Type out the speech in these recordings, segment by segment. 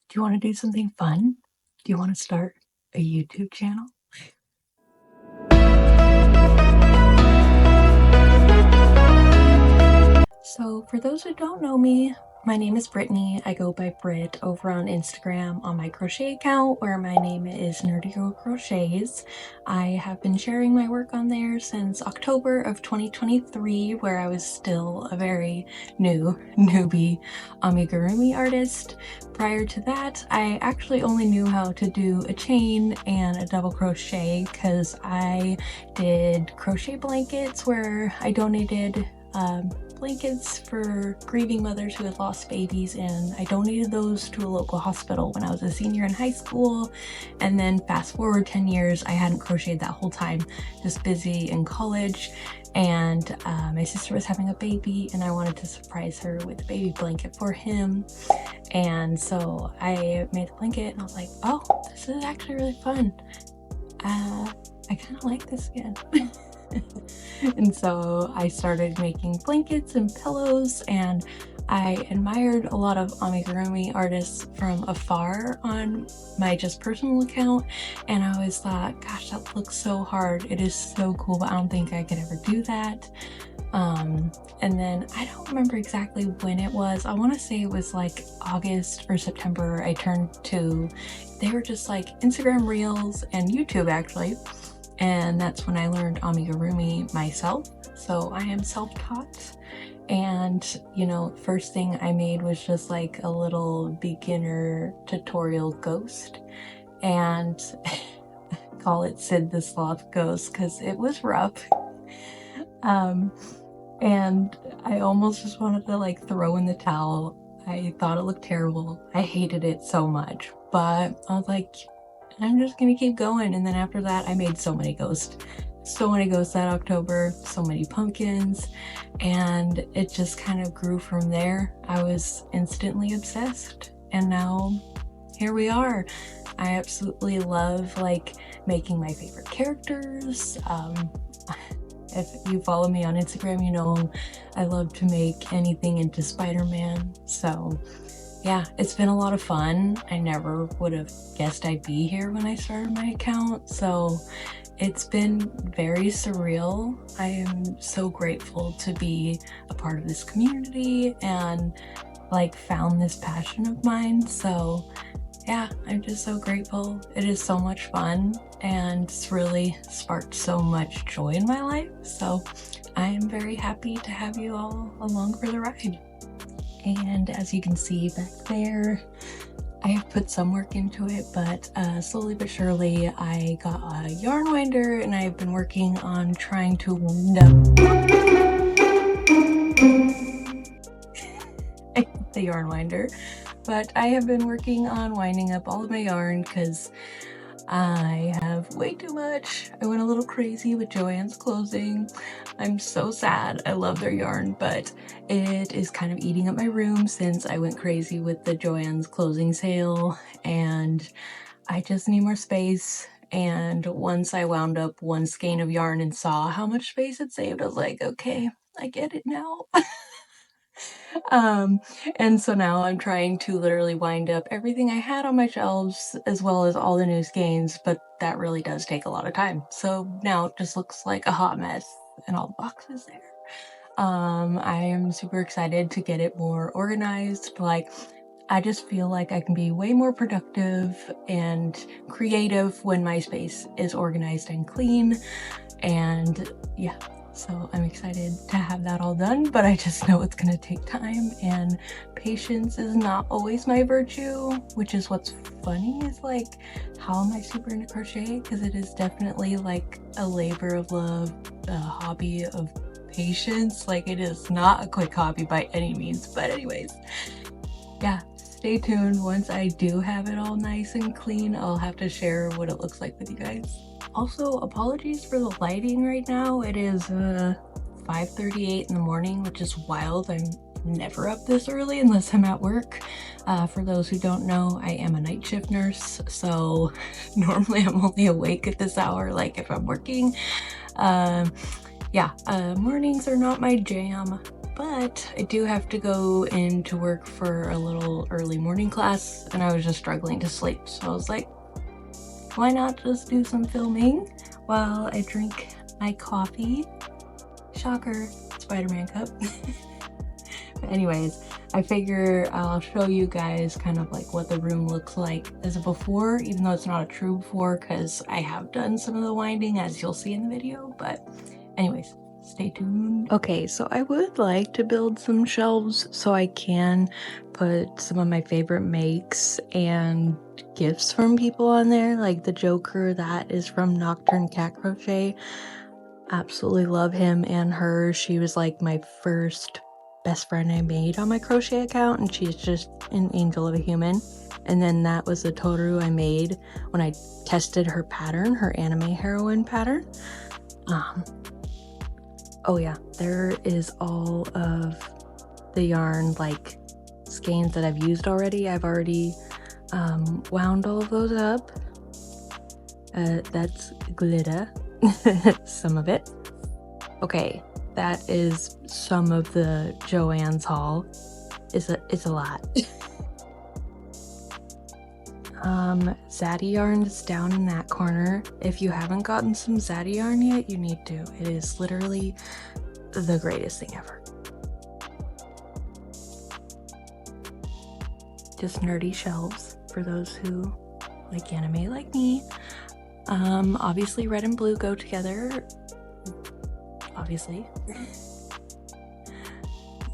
Do you want to do something fun? Do you want to start a YouTube channel? So for those who don't know me, my name is Brittany. I go by Brit over on Instagram on my crochet account where my name is nerdygirlcrochets. I have been sharing my work on there since October of 2023, where I was still a very newbie amigurumi artist. Prior to that, I actually only knew how to do a chain and a double crochet because I did crochet blankets where I donated blankets for grieving mothers who had lost babies, and I donated those to a local hospital when I was a senior in high school. And then fast forward 10 years, I hadn't crocheted that whole time, just busy in college, and my sister was having a baby and I wanted to surprise her with a baby blanket for him. And so I made the blanket and I was like, oh, this is actually really fun. I kind of like this again. And so I started making blankets and pillows, and I admired a lot of amigurumi artists from afar on my just personal account, and I always thought, gosh, that looks so hard. It is so cool, but I don't think I could ever do that. And then I don't remember exactly when it was. I want to say it was like August or September. I turned to, they were just like Instagram Reels and YouTube actually. And that's when I learned amigurumi myself. So I am self-taught. And, you know, first thing I made was just like a little beginner tutorial ghost. And call it Sid the Sloth Ghost because it was rough. And I almost just wanted to like throw in the towel. I thought it looked terrible. I hated it so much. But I was like, I'm just gonna keep going. And then after that, I made so many ghosts that October, so many pumpkins, and it just kind of grew from there. I was instantly obsessed, and now here we are. I absolutely love like making my favorite characters. If you follow me on Instagram, you know I love to make anything into Spider-Man. So yeah, it's been a lot of fun. I never would have guessed I'd be here when I started my account, so it's been very surreal. I am so grateful to be a part of this community and like found this passion of mine. So yeah, I'm just so grateful. It is so much fun and it's really sparked so much joy in my life. So I am very happy to have you all along for the ride. And as you can see back there, I have put some work into it, but slowly but surely I got a yarn winder and I've been working on trying to wind up the yarn winder, but I have been working on winding up all of my yarn because I have way too much. I went a little crazy with Joann's closing. I'm so sad. I love their yarn, but it is kind of eating up my room since I went crazy with the Joann's closing sale, and I just need more space. And once I wound up one skein of yarn and saw how much space it saved, I was like, okay, I get it now. And so now I'm trying to literally wind up everything I had on my shelves as well as all the new skeins, but that really does take a lot of time. So now it just looks like a hot mess and all the boxes there. I am super excited to get it more organized. Like, I just feel like I can be way more productive and creative when my space is organized and clean. And yeah, so I'm excited to have that all done, but I just know it's gonna take time, and patience is not always my virtue, which is what's funny is like, how am I super into crochet? Because it is definitely like a labor of love, a hobby of patience. Like, it is not a quick hobby by any means, but anyways, yeah, stay tuned. Once I do have it all nice and clean, I'll have to share what it looks like with you guys. Also, apologies for the lighting right now. It is 5:38 in the morning, which is wild. I'm never up this early unless I'm at work. For those who don't know, I am a night shift nurse, so normally I'm only awake at this hour, like if I'm working. Yeah, mornings are not my jam, but I do have to go into work for a little early morning class, and I was just struggling to sleep, so I was like, why not just do some filming while I drink my coffee? Shocker, Spider-Man cup. But anyways, I figure I'll show you guys kind of like what the room looks like as a before, even though it's not a true before because I have done some of the winding, as you'll see in the video. But anyways, stay tuned. Okay, so I would like to build some shelves so I can put some of my favorite makes and gifts from people on there, like the Joker that is from Nocturne Cat Crochet. Absolutely love him and her. She was like my first best friend I made on my crochet account, and she's just an angel of a human. And then that was the Toru I made when I tested her pattern, her anime heroine pattern. Oh yeah, there is all of the yarn like skeins that I've used already. I've already wound all of those up. That's glitter. Some of it. Okay, that is some of the Joann's haul. It's a lot. Zaddy yarn is down in that corner. If you haven't gotten some Zaddy yarn yet, you need to. It is literally the greatest thing ever. Just nerdy shelves for those who like anime like me. Obviously red and blue go together. Obviously.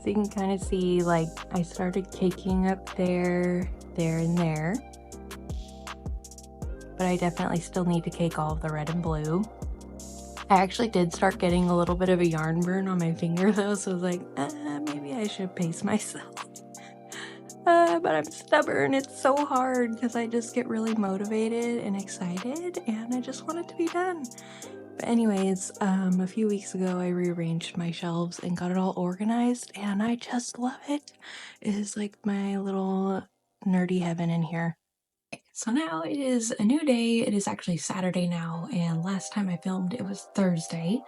So you can kind of see, like, I started caking up there, and there. But I definitely still need to cake all of the red and blue. I actually did start getting a little bit of a yarn burn on my finger though, so I was like, maybe I should pace myself. But I'm stubborn. It's so hard because I just get really motivated and excited and I just want it to be done. But anyways, a few weeks ago I rearranged my shelves and got it all organized and I just love it. It is like my little nerdy heaven in here. So now it is a new day. It is actually Saturday now, and last time I filmed it was Thursday.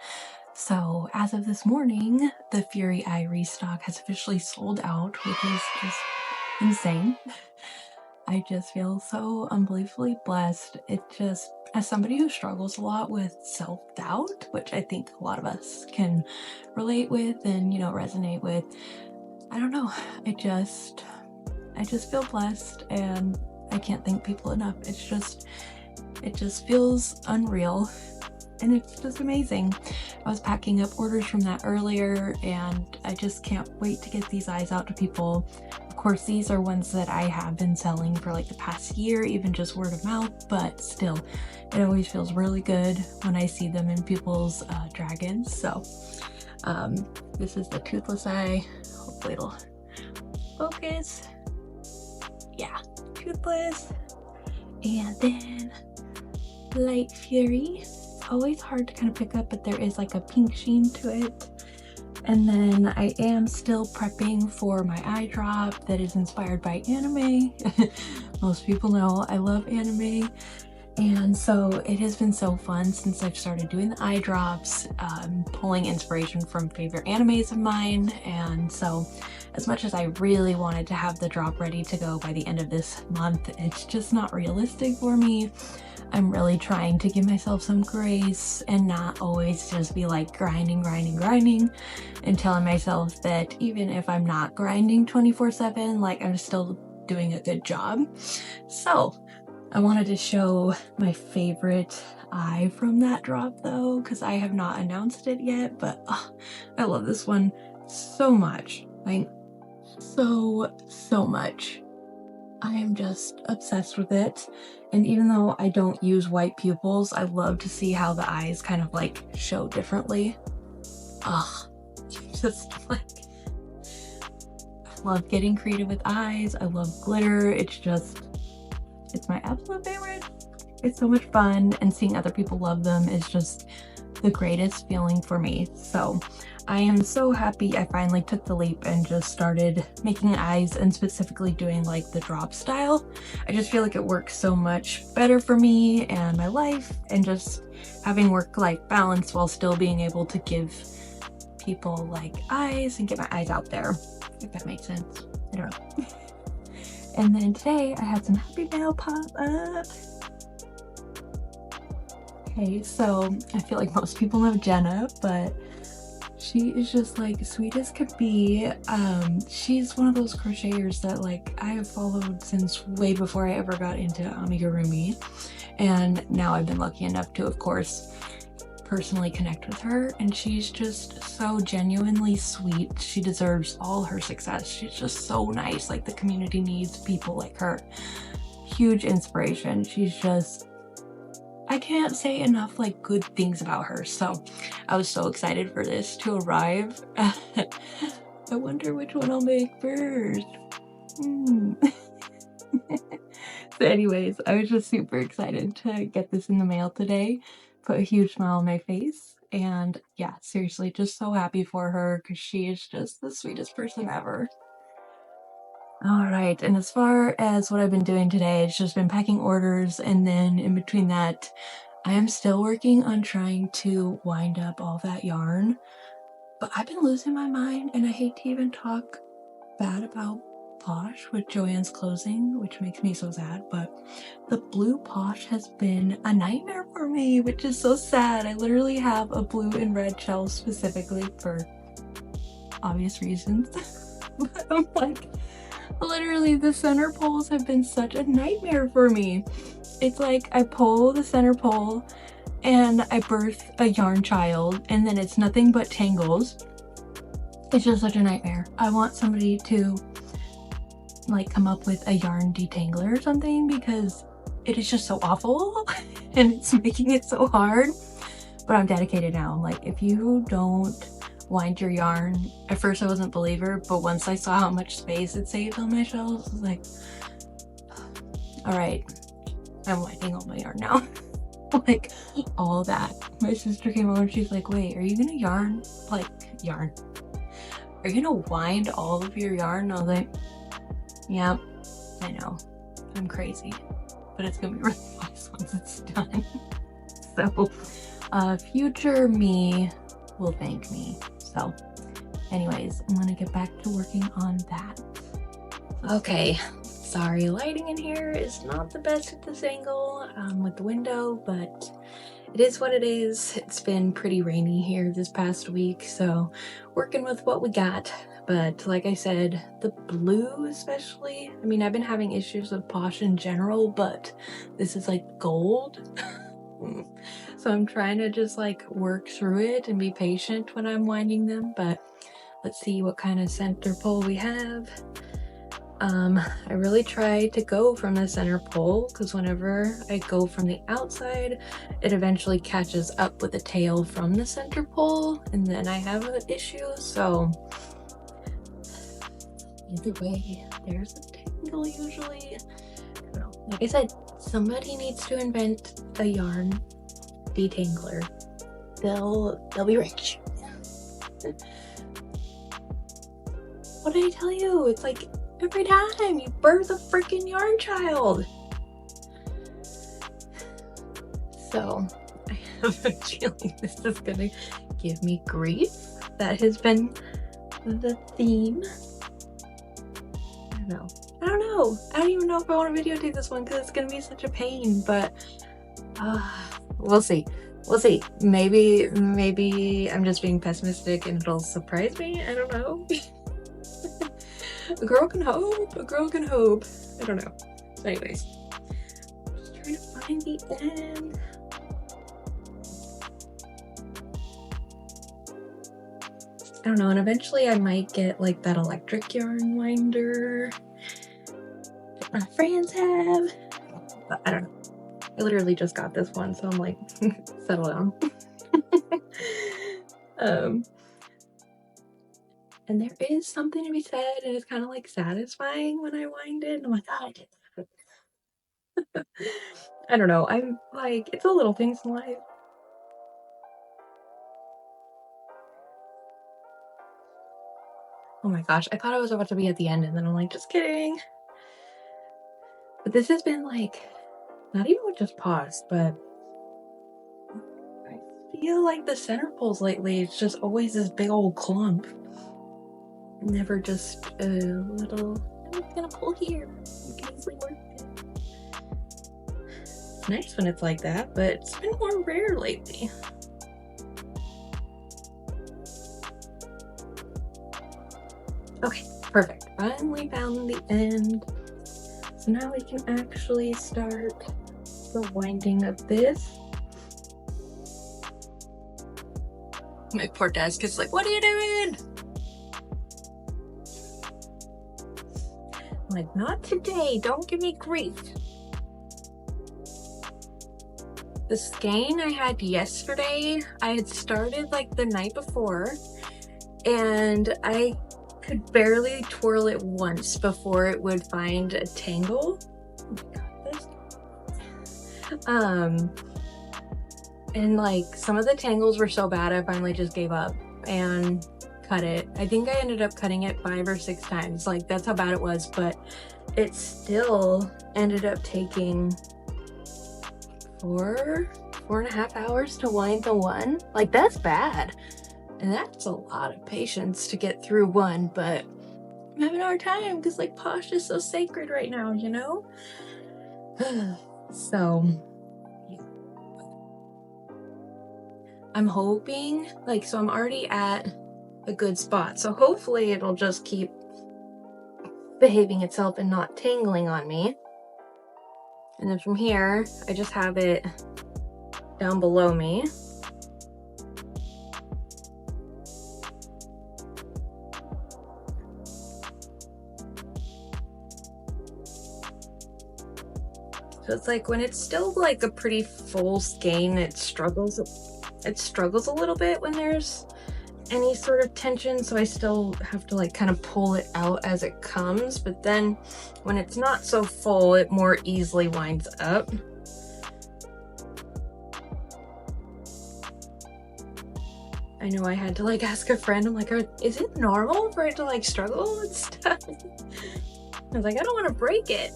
So as of this morning, the Fury Eye restock has officially sold out, which is just insane. I just feel so unbelievably blessed. It just, as somebody who struggles a lot with self-doubt, which I think a lot of us can relate with and, you know, resonate with, I don't know, I just feel blessed and I can't thank people enough. It just feels unreal and it's just amazing. I was packing up orders from that earlier and I just can't wait to get these eyes out to people. Of course, these are ones that I have been selling for like the past year, even just word of mouth, but still, it always feels really good when I see them in people's dragons. So this is the toothless eye. Hopefully it'll focus. Yeah, toothless. And then Light Fury. It's always hard to kind of pick up, but there is like a pink sheen to it. And then I am still prepping for my eye drop that is inspired by anime. Most people know I love anime. And so it has been so fun since I've started doing the eye drops, pulling inspiration from favorite animes of mine. And so as much as I really wanted to have the drop ready to go by the end of this month, it's just not realistic for me. I'm really trying to give myself some grace and not always just be like grinding, and telling myself that even if I'm not grinding 24/7, like I'm still doing a good job. So I wanted to show my favorite eye from that drop though, because I have not announced it yet, but I love this one so much. Like so much. I am just obsessed with it. And even though I don't use white pupils, I love to see how the eyes kind of like show differently. Just like, I love getting creative with eyes. I love glitter. It's my absolute favorite. It's so much fun, and seeing other people love them is just the greatest feeling for me. So I am so happy I finally took the leap and just started making eyes and specifically doing like the drop style. I just feel like it works so much better for me and my life, and just having work-life balance while still being able to give people like eyes and get my eyes out there, if that makes sense. I don't know. And then today I had some happy mail pop up. Okay, so I feel like most people know Jenna, but she is just like sweet as could be. She's one of those crocheters that like I have followed since way before I ever got into amigurumi, and now I've been lucky enough to, of course, personally connect with her, and she's just so genuinely sweet. She deserves all her success. She's just so nice. Like, the community needs people like her. Huge inspiration. She's just, I can't say enough like good things about her. So I was so excited for this to arrive. I wonder which one I'll make first. So anyways, I was just super excited to get this in the mail today. Put a huge smile on my face, and yeah, seriously, just so happy for her because she is just the sweetest person ever. Alright, and as far as what I've been doing today, it's just been packing orders, and then in between that, I am still working on trying to wind up all that yarn, but I've been losing my mind, and I hate to even talk bad about Posh with Joann's closing, which makes me so sad, but the blue Posh has been a nightmare for me, which is so sad. I literally have a blue and red shell specifically for obvious reasons. But I'm like, literally the center poles have been such a nightmare for me. It's like I pull the center pole and I birth a yarn child, and then it's nothing but tangles. It's just such a nightmare. I want somebody to like come up with a yarn detangler or something, because it is just so awful and it's making it so hard. But I'm dedicated now. I'm like, if you don't wind your yarn, at first I wasn't a believer, but once I saw how much space it saved on my shelves, I was like, all right, I'm winding all my yarn now. Like, all that. My sister came over and she's like, wait, are you gonna yarn? Like, yarn? Are you gonna wind all of your yarn? I was like, yep, I know, I'm crazy, but it's gonna be really nice once it's done. So, future me will thank me. So, anyways, I'm gonna get back to working on that. Okay, sorry, lighting in here is not the best at this angle with the window, but it is what it is. It's been pretty rainy here this past week, so working with what we got. But like I said, the blue especially, I mean, I've been having issues with Posh in general, but this is like gold. So I'm trying to just like work through it and be patient when I'm winding them, but let's see what kind of center pole we have. I really try to go from the center pole, because whenever I go from the outside, it eventually catches up with the tail from the center pole, and then I have an issue. So either way, there's a tangle usually. I don't know. Like I said, somebody needs to invent a yarn detangler. They'll be rich. What did I tell you? It's like every time you birth a freaking yarn child. So I have a feeling this is gonna give me grief. That has been the theme. I don't know. I don't even know if I want to videotape this one because it's gonna be such a pain, but we'll see. We'll see. Maybe I'm just being pessimistic and it'll surprise me. I don't know. A girl can hope. A girl can hope. I don't know. So anyways, just trying to find the end. I don't know, and eventually I might get like that electric yarn winder that my friends have. But I don't know. I literally just got this one, so I'm like, settle down. And there is something to be said, and it's kind of like satisfying when I wind it, and I'm like, oh, I did that. I don't know. I'm like, it's a little things in life. Oh my gosh, I thought I was about to be at the end, and then I'm like, just kidding. But this has been like, not even with just pause, but I feel like the center pulls lately, it's just always this big old clump. Never just a little, I'm just gonna pull here. You can easily work it. It's nice when it's like that, but it's been more rare lately. Okay, perfect. Finally found the end. So now we can actually start the winding of this. My poor desk is like, what are you doing? I'm like, not today, don't give me grief. The skein I had yesterday, I had started like the night before, and I could barely twirl it once before it would find a tangle. Oh my god, and like some of the tangles were so bad I finally just gave up and cut it. I think I ended up cutting it 5 or 6 times. Like that's how bad it was, but it still ended up taking 4.5 hours to wind the one. Like that's bad. And that's a lot of patience to get through one, but I'm having a hard time because like Posh is so sacred right now, you know? So yeah. I'm hoping, like, so I'm already at a good spot. So hopefully it'll just keep behaving itself and not tangling on me. And then from here, I just have it down below me. So it's like when it's still like a pretty full skein, it struggles a little bit when there's any sort of tension, so I still have to like kind of pull it out as it comes, but then when it's not so full, it more easily winds up. I know I had to like ask a friend, I'm like, is it normal for it to like struggle and stuff? I was like, I don't want to break it.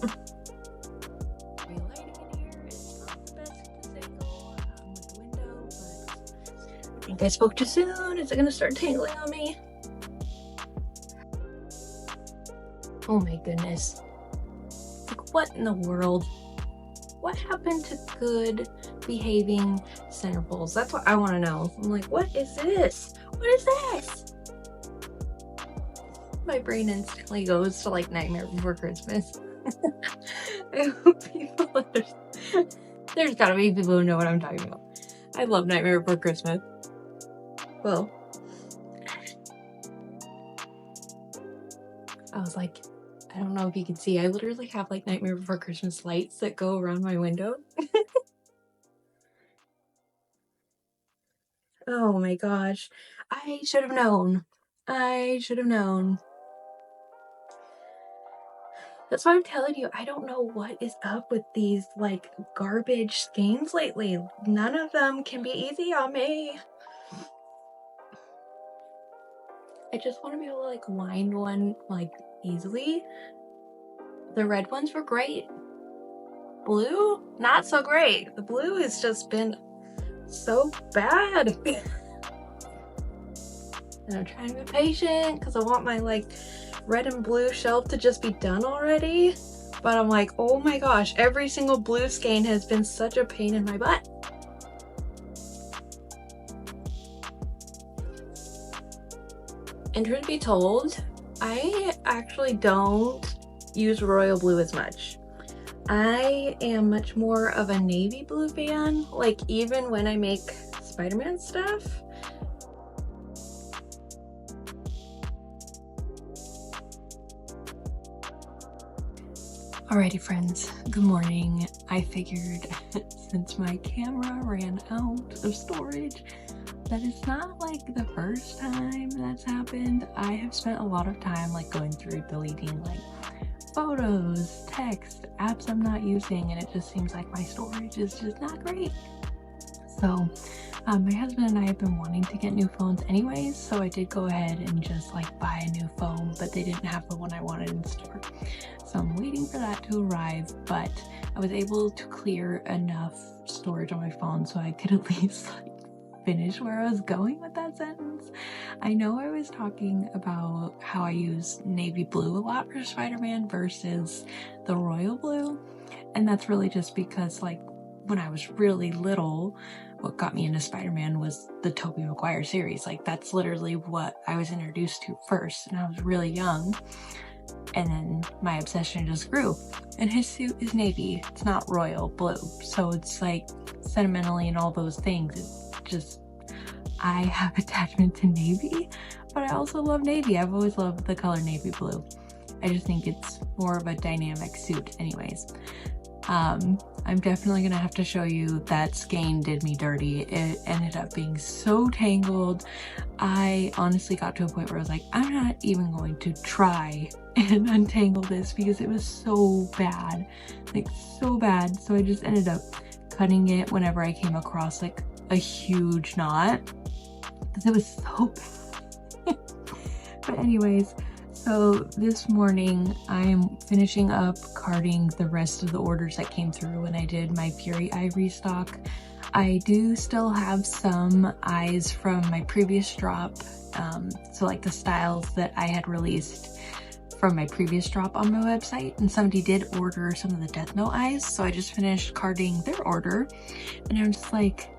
I think I spoke too soon. Is it gonna start tangling on me? Oh my goodness. Like, what in the world? What happened to good behaving center pulls? That's what I want to know. I'm like, what is this? What is this? My brain instantly goes to like Nightmare Before Christmas. I hope people understand. There's gotta be people who know what I'm talking about. I love Nightmare Before Christmas. Well, I was like, I don't know if you can see, I literally have like Nightmare Before Christmas lights that go around my window. Oh my gosh, I should have known. I should have known. That's why I'm telling you, I don't know what is up with these like garbage skeins lately. None of them can be easy on me. I just want to be able to like wind one like easily. The red ones were great. Blue, not so great. The blue has just been so bad. And I'm trying to be patient because I want my like red and blue shelf to just be done already. But I'm like, oh my gosh, every single blue skein has been such a pain in my butt. And truth be told, I actually don't use royal blue as much. I am much more of a navy blue fan, like even when I make Spider-Man stuff. Alrighty friends, good morning. I figured since my camera ran out of storage, that it's not like the first time that's happened. I have spent a lot of time like going through deleting like photos, text, apps I'm not using, and it just seems like my storage is just not great. So my husband and I have been wanting to get new phones anyways, so I did go ahead and just like buy a new phone, but they didn't have the one I wanted in store. So I'm waiting for that to arrive, but I was able to clear enough storage on my phone so I could at least like finish where I was going with that sentence. I know I was talking about how I use navy blue a lot for Spider-Man versus the royal blue, and that's really just because, like, when I was really little, what got me into Spider-Man was the Tobey Maguire series. Like, that's literally what I was introduced to first, and I was really young, and then my obsession just grew. And his suit is navy, it's not royal blue, so it's like sentimentally and all those things, it's just, I have attachment to navy, but I also love navy. I've always loved the color navy blue. I just think it's more of a dynamic suit anyways. I'm definitely gonna have to show you that skein did me dirty. It ended up being so tangled. I honestly got to a point where I was like, I'm not even going to try and untangle this because it was so bad, like so bad. So I just ended up cutting it whenever I came across like a huge knot because it was so bad. But anyways, so this morning I am finishing up carding the rest of the orders that came through when I did my Fury Eye restock. I do still have some eyes from my previous drop, so like the styles that I had released from my previous drop on my website, and somebody did order some of the Death Note eyes, so I just finished carding their order, and I'm just like,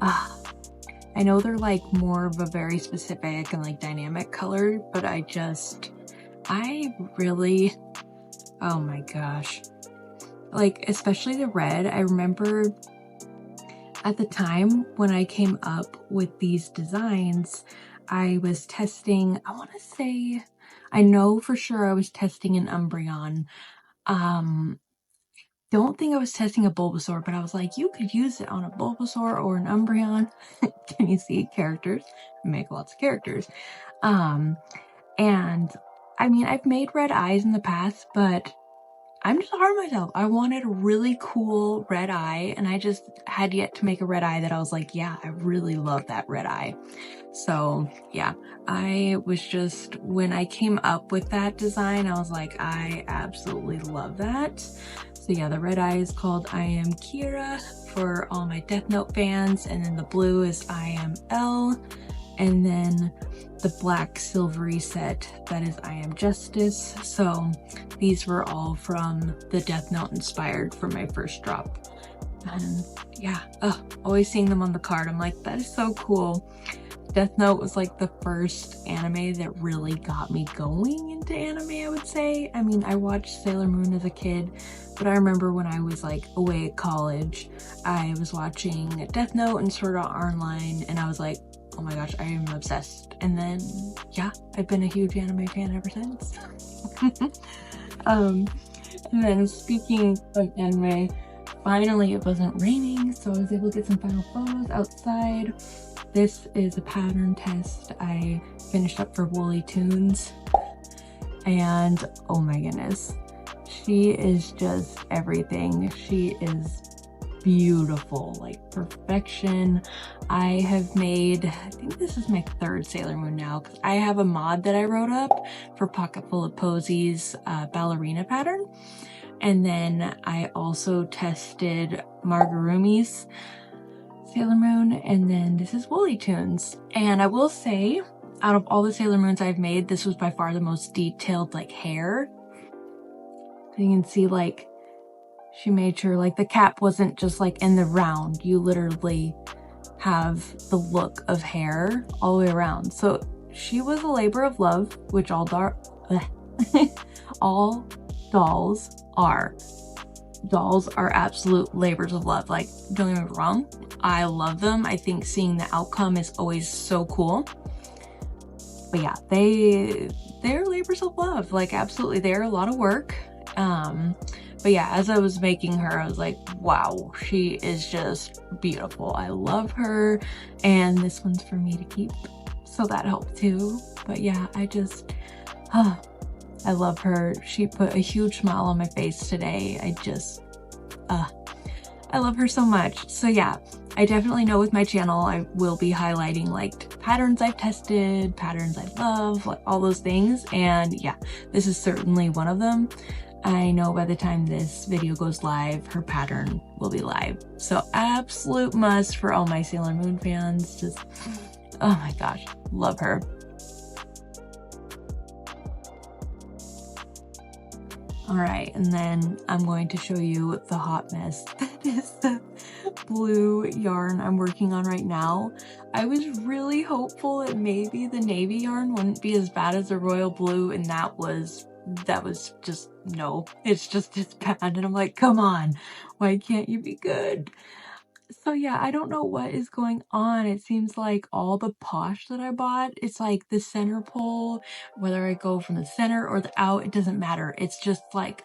I know they're like more of a very specific and like dynamic color, but I really, oh my gosh, like especially the red. I remember at the time when I came up with these designs, I was testing, I want to say, I know for sure I was testing an Umbreon. Don't think I was testing a Bulbasaur, but I was like, you could use it on a Bulbasaur or an Umbreon. Can you see characters? I make lots of characters. And I mean, I've made red eyes in the past, but I'm just hard on myself. I wanted a really cool red eye, and I just had yet to make a red eye that I was like, yeah, I really love that red eye. So yeah, I was just, when I came up with that design, I was like, I absolutely love that. So yeah, the red eye is called I Am Kira for all my Death Note fans, and then the blue is I Am L, and then the black silvery set, that is I Am Justice. So these were all from the Death Note inspired for my first drop. And yeah, always seeing them on the card, I'm like, that is so cool. Death Note was like the first anime that really got me going into anime, I would say. I mean, I watched Sailor Moon as a kid, but I remember when I was like away at college, I was watching Death Note and Sword Art Online, and I was like, oh my gosh, I am obsessed. And then yeah, I've been a huge anime fan ever since. And then speaking of anime, finally it wasn't raining, so I was able to get some final photos outside. This is a pattern test I finished up for Woolly Tunes, and oh my goodness, she is just everything. She is beautiful, like perfection. I have made, I think this is my third Sailor Moon now, because I have a mod that I wrote up for Pocketful of Posies ballerina pattern, and then I also tested Margurumi's Sailor Moon, and then this is Woolly Tunes. And I will say, out of all the Sailor Moons I've made, this was by far the most detailed like hair. You can see like she made sure like the cap wasn't just like in the round. You literally have the look of hair all the way around. So she was a labor of love, which all dolls are. Dolls are absolute labors of love. Like, don't get me wrong, I love them. I think seeing the outcome is always so cool. But yeah, they're labors of love. Like, absolutely, they're a lot of work. But yeah, as I was making her, I was like, wow, she is just beautiful. I love her, and this one's for me to keep, so that helped too. But yeah, I just, I love her. She put a huge smile on my face today. I love her so much. So yeah, I definitely know with my channel, I will be highlighting like patterns I've tested, patterns I love, like all those things. And yeah, this is certainly one of them. I know by the time this video goes live, her pattern will be live. So absolute must for all my Sailor Moon fans. Just, oh my gosh, love her. All right, and then I'm going to show you the hot mess that is the blue yarn I'm working on right now. I was really hopeful that maybe the navy yarn wouldn't be as bad as the royal blue, and that was just, no, it's just as bad. And I'm like, come on, why can't you be good? So yeah, I don't know what is going on. It seems like all the posh that I bought, it's like the center pole, whether I go from the center or the out, it doesn't matter. It's just like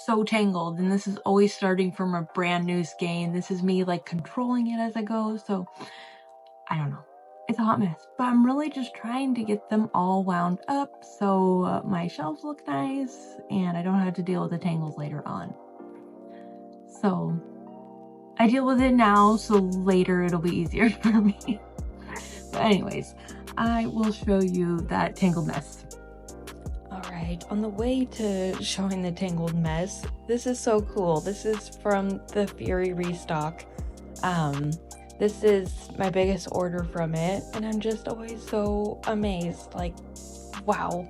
so tangled, and this is always starting from a brand new skein. This is me like controlling it as I go, so I don't know. It's a hot mess, but I'm really just trying to get them all wound up so my shelves look nice and I don't have to deal with the tangles later on. So I deal with it now, so later it'll be easier for me. But anyways, I will show you that tangled mess. Alright, on the way to showing the tangled mess, this is so cool. This is from the Fury restock. This is my biggest order from it, and I'm just always so amazed. Like, wow.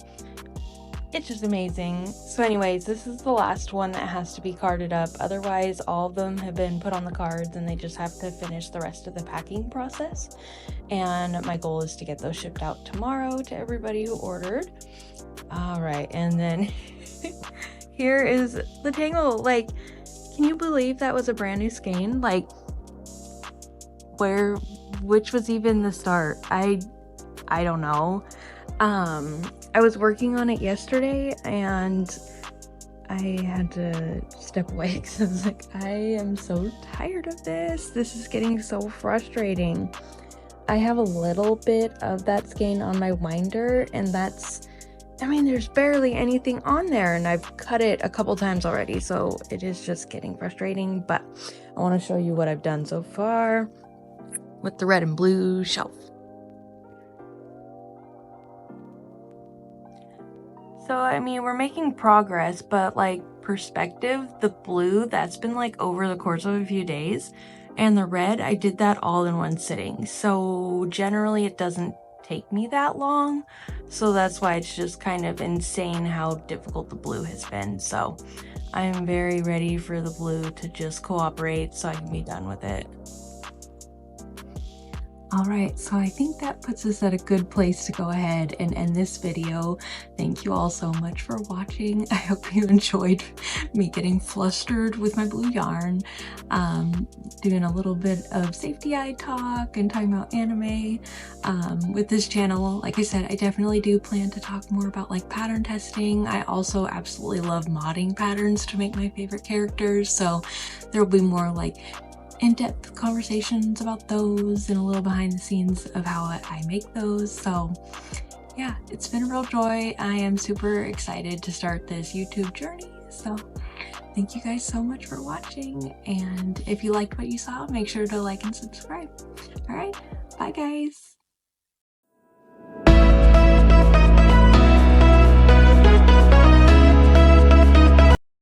It's just amazing. So anyways, this is the last one that has to be carded up. Otherwise, all of them have been put on the cards and they just have to finish the rest of the packing process. And my goal is to get those shipped out tomorrow to everybody who ordered. All right, and then here is the tangle. Like, can you believe that was a brand new skein? Like, which was even the start? I don't know. I was working on it yesterday and I had to step away because I was like, I am so tired of this. This is getting so frustrating. I have a little bit of that skein on my winder, and that's, I mean, there's barely anything on there, and I've cut it a couple times already, so it is just getting frustrating. But I want to show you what I've done so far with the red and blue shelf. So, I mean, we're making progress, but like perspective, the blue, that's been like over the course of a few days, and the red, I did that all in one sitting. So generally it doesn't take me that long. So that's why it's just kind of insane how difficult the blue has been. So I'm very ready for the blue to just cooperate so I can be done with it. Alright, so I think that puts us at a good place to go ahead and end this video. Thank you all so much for watching. I hope you enjoyed me getting flustered with my blue yarn, doing a little bit of safety eye talk and talking about anime. With this channel, like I said, I definitely do plan to talk more about like pattern testing. I also absolutely love modding patterns to make my favorite characters, so there will be more like in-depth conversations about those and a little behind the scenes of how I make those. So yeah, it's been a real joy. I am super excited to start this YouTube journey. So thank you guys so much for watching, and if you liked what you saw, make sure to like and subscribe. All right, bye guys.